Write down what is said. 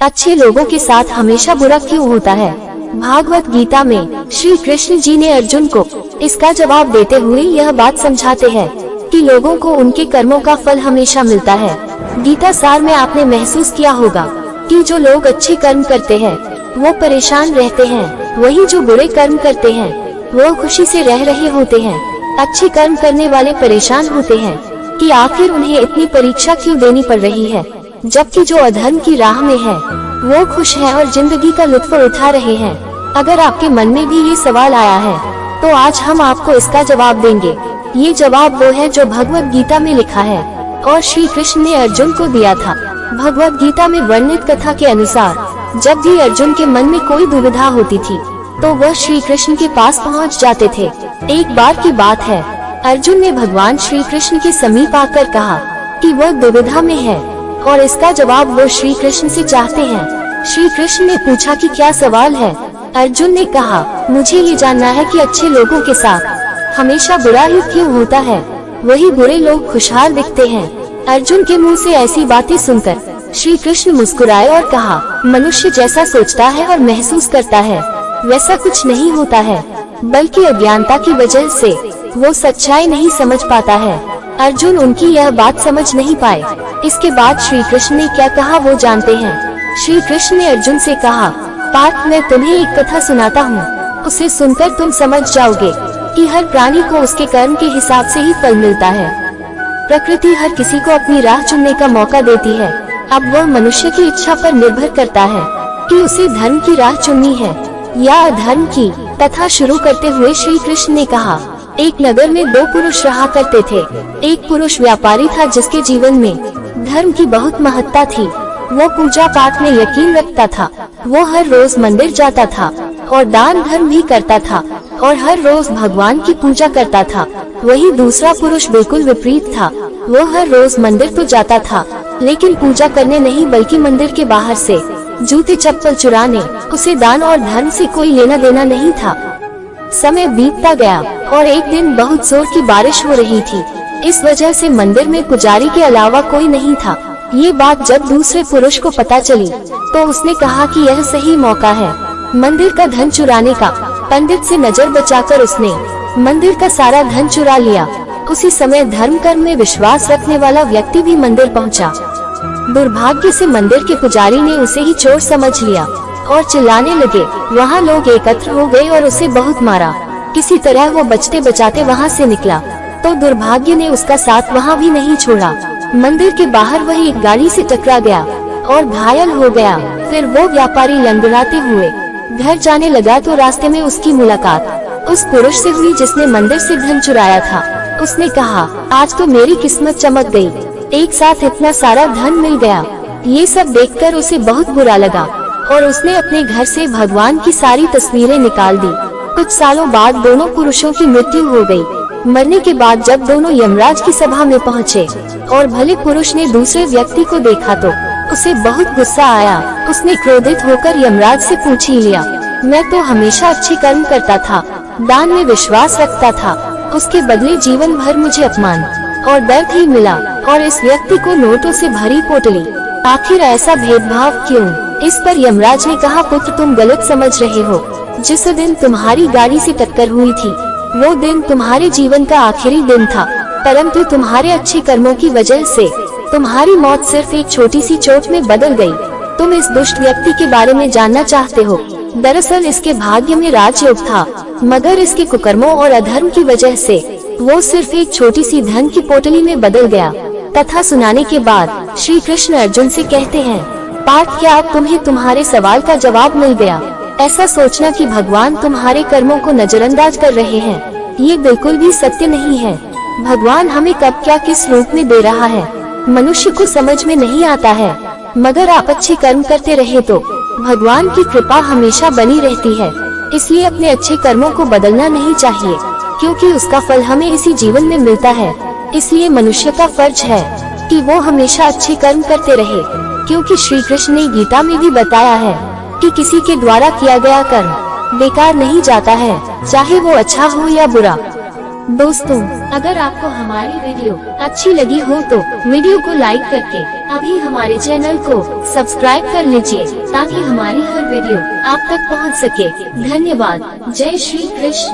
अच्छे लोगों के साथ हमेशा बुरा क्यों होता है? भागवत गीता में श्री कृष्ण जी ने अर्जुन को इसका जवाब देते हुए यह बात समझाते हैं कि लोगों को उनके कर्मों का फल हमेशा मिलता है। गीता सार में आपने महसूस किया होगा कि जो लोग अच्छे कर्म करते हैं वो परेशान रहते हैं, वही जो बुरे कर्म करते हैं वो खुशी से रह रहे होते हैं। अच्छे कर्म करने वाले परेशान होते हैं कि आखिर उन्हें इतनी परीक्षा क्यों देनी पड़ रही है, जबकि जो अधर्म की राह में है वो खुश है और जिंदगी का लुत्फ उठा रहे हैं। अगर आपके मन में भी ये सवाल आया है तो आज हम आपको इसका जवाब देंगे। ये जवाब वो है जो भगवत गीता में लिखा है और श्री कृष्ण ने अर्जुन को दिया था। भगवत गीता में वर्णित कथा के अनुसार जब भी अर्जुन के मन में कोई दुविधा होती थी तो वह श्री कृष्ण के पास पहुंच जाते थे। एक बार की बात है, अर्जुन ने भगवान श्री कृष्ण के समीप आकर कहा कि वह दुविधा में है और इसका जवाब वो श्री कृष्ण से चाहते हैं। श्री कृष्ण ने पूछा कि क्या सवाल है? अर्जुन ने कहा, मुझे ये जानना है कि अच्छे लोगों के साथ हमेशा बुरा ही क्यों होता है, वही बुरे लोग खुशहाल दिखते हैं। अर्जुन के मुंह से ऐसी बातें सुनकर श्री कृष्ण मुस्कुराए और कहा, मनुष्य जैसा सोचता है और महसूस करता है वैसा कुछ नहीं होता है, बल्कि अज्ञानता की वजह से वो सच्चाई नहीं समझ पाता है। अर्जुन उनकी यह बात समझ नहीं पाए। इसके बाद श्री कृष्ण ने क्या कहा वो जानते हैं। श्री कृष्ण ने अर्जुन से कहा, पार्थ, मैं तुम्हें एक कथा सुनाता हूँ, उसे सुनकर तुम समझ जाओगे कि हर प्राणी को उसके कर्म के हिसाब से ही फल मिलता है। प्रकृति हर किसी को अपनी राह चुनने का मौका देती है। अब वह मनुष्य की इच्छा पर निर्भर करता है कि उसे धर्म की राह चुननी है या अधर्म की। कथा शुरू करते हुए श्री कृष्ण ने कहा, एक नगर में दो पुरुष रहा करते थे। एक पुरुष व्यापारी था जिसके जीवन में धर्म की बहुत महत्ता थी। वो पूजा पाठ में यकीन रखता था। वो हर रोज मंदिर जाता था और दान धर्म भी करता था और हर रोज भगवान की पूजा करता था। वही दूसरा पुरुष बिल्कुल विपरीत था। वो हर रोज मंदिर तो जाता था लेकिन पूजा करने नहीं बल्कि मंदिर के बाहर से जूते चप्पल चुराने, उसे दान और धर्म से कोई लेना देना नहीं था। समय बीतता गया और एक दिन बहुत जोर की बारिश हो रही थी। इस वजह से मंदिर में पुजारी के अलावा कोई नहीं था। ये बात जब दूसरे पुरुष को पता चली तो उसने कहा कि यह सही मौका है मंदिर का धन चुराने का। पंडित से नजर बचाकर उसने मंदिर का सारा धन चुरा लिया। उसी समय धर्म कर्म में विश्वास रखने वाला व्यक्ति भी मंदिर पहुंचा। दुर्भाग्य से मंदिर के पुजारी ने उसे ही चोर समझ लिया और चिल्लाने लगे। वहाँ लोग एकत्र हो गए और उसे बहुत मारा। किसी तरह वो बचते बचाते वहाँ से निकला तो दुर्भाग्य ने उसका साथ वहाँ भी नहीं छोड़ा। मंदिर के बाहर वही एक गाड़ी से टकरा गया और घायल हो गया। फिर वो व्यापारी लंगड़ाते हुए घर जाने लगा तो रास्ते में उसकी मुलाकात उस पुरुष से हुई जिसने मंदिर से धन चुराया था। उसने कहा, आज तो मेरी किस्मत चमक गई, एक साथ इतना सारा धन मिल गया। ये सब देखकर उसे बहुत बुरा लगा और उसने अपने घर से भगवान की सारी तस्वीरें निकाल दी। कुछ सालों बाद दोनों पुरुषों की मृत्यु हो गई। मरने के बाद जब दोनों यमराज की सभा में पहुँचे और भले पुरुष ने दूसरे व्यक्ति को देखा तो उसे बहुत गुस्सा आया। उसने क्रोधित होकर यमराज से पूछ ही लिया, मैं तो हमेशा अच्छे कर्म करता था, दान में विश्वास रखता था, उसके बदले जीवन भर मुझे अपमान और दर्द ही मिला और इस व्यक्ति को नोटों से भरी पोटली, आखिर ऐसा भेदभाव क्यों? इस पर यमराज ने कहा, पुत्र, तुम गलत समझ रहे हो। जिस दिन तुम्हारी गाड़ी से टक्कर हुई थी वो दिन तुम्हारे जीवन का आखिरी दिन था, परंतु तुम्हारे अच्छे कर्मों की वजह से तुम्हारी मौत सिर्फ एक छोटी सी चोट में बदल गई। तुम इस दुष्ट व्यक्ति के बारे में जानना चाहते हो। दरअसल इसके भाग्य में राजयोग था, मगर इसके कुकर्मों और अधर्म की वजह से वो सिर्फ एक छोटी सी धन की पोटली में बदल गया। कथा सुनाने के बाद श्री कृष्ण अर्जुन से कहते हैं, पार्थ, क्या अब तुम्हें तुम्हारे सवाल का जवाब मिल गया? ऐसा सोचना कि भगवान तुम्हारे कर्मों को नजरअंदाज कर रहे हैं, ये बिल्कुल भी सत्य नहीं है। भगवान हमें कब क्या किस रूप में दे रहा है मनुष्य को समझ में नहीं आता है, मगर आप अच्छे कर्म करते रहे तो भगवान की कृपा हमेशा बनी रहती है। इसलिए अपने अच्छे कर्मों को बदलना नहीं चाहिए, क्योंकि उसका फल हमें इसी जीवन में मिलता है। इसलिए मनुष्य का फर्ज है कि वो हमेशा अच्छे कर्म करते रहे, क्योंकि श्री कृष्ण ने गीता में भी बताया है कि किसी के द्वारा किया गया कर्म बेकार नहीं जाता है, चाहे वो अच्छा हो या बुरा। दोस्तों, अगर आपको हमारी वीडियो अच्छी लगी हो तो वीडियो को लाइक करके अभी हमारे चैनल को सब्सक्राइब कर लीजिए, ताकि हमारी हर वीडियो आप तक पहुंच सके। धन्यवाद। जय श्री कृष्ण।